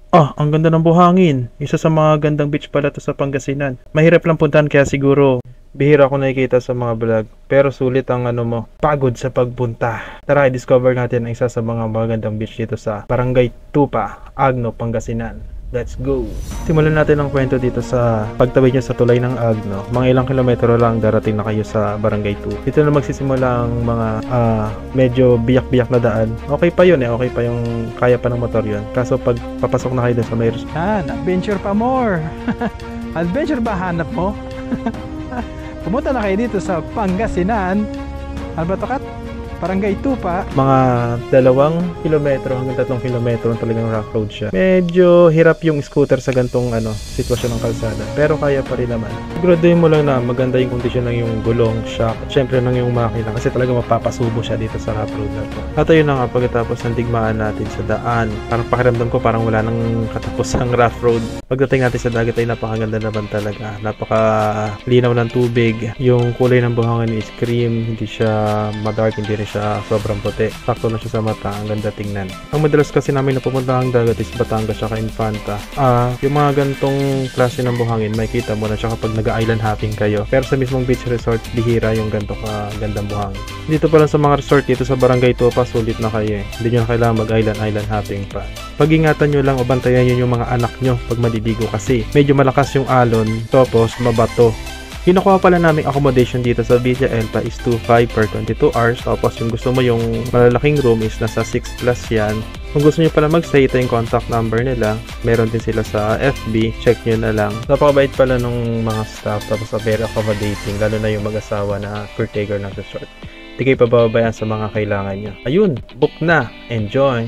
Ah, ang ganda ng buhangin. Isa sa mga gandang beach pala to sa Pangasinan. Mahirap lang puntahan kaya siguro bihira ko nakikita sa mga vlog. Pero sulit ang ano mo, pagod sa pagpunta. Tara, i-discover natin ang isa sa mga magandang beach dito sa Barangay Tupa, Agno, Pangasinan. Let's go! Simulan natin ang kwento dito sa pagtawid nyo sa tulay ng Agno. Mga ilang kilometro lang darating na kayo sa Barangay 2. Dito na magsisimula ang mga medyo biyak-biyak na daan. Okay pa yun okay pa yung kaya pa ng motor yun. Kaso pag papasok na kayo dun sa may Adventure pa more. Adventure ba hanap mo? Pumunta na kayo dito sa Pangasinan. Ano ba to, Kat? Barangay Tupa. Mga 2 kilometro hanggang 3 kilometro talagang rough road siya. Medyo hirap yung scooter sa gantong sitwasyon ng kalsada. Pero kaya pa rin naman. Siguraduhin mo lang na maganda yung kondisyon ng yung gulong, shock, at syempre ng yung makina kasi talaga mapapasubo siya dito sa rough road na to. At ayun na nga, pagkatapos ng digmaan natin sa daan, parang pakiramdam ko parang wala nang katapusang rough road. Pagdating natin sa dagat ay napakaganda naman talaga. Napakalinaw ng tubig. Yung kulay ng buhangin is cream, hindi siya madark, hindi rin siya sobrang puti. Sakto na siya sa mata, ang ganda tingnan. Ang madalas kasi namin napupunta ang dagat is Batangas at Infanta. Yung mga gantong klase ng buhangin, makikita mo na siya kapag nag-island hopping kayo. Pero sa mismong beach resort, bihira yung ganito gandang buhangin. Dito pa lang sa mga resort dito sa Barangay Tupa, sulit na kayo eh. Hindi nyo na kailangan mag-island hopping pa. Pag-ingatan nyo lang o bantayan nyo yung mga anak nyo pag maliligo kasi medyo malakas yung alon, tapos mabato. Yung nakuha pala naming accommodation dito sa Villa Elpa is 2.5 per 22 hours. Tapos yung gusto mo yung malalaking room is nasa 6 plus yan. Kung gusto nyo pala mag-stay, ito yung contact number nila. Meron din sila sa FB. Check nyo na lang. Napakabait pala nung mga staff. Tapos very accommodating. Lalo na yung mag-asawa na caretaker ng resort. Hindi kayo pababayaan sa mga kailangan nyo. Ayun, book na. Enjoy!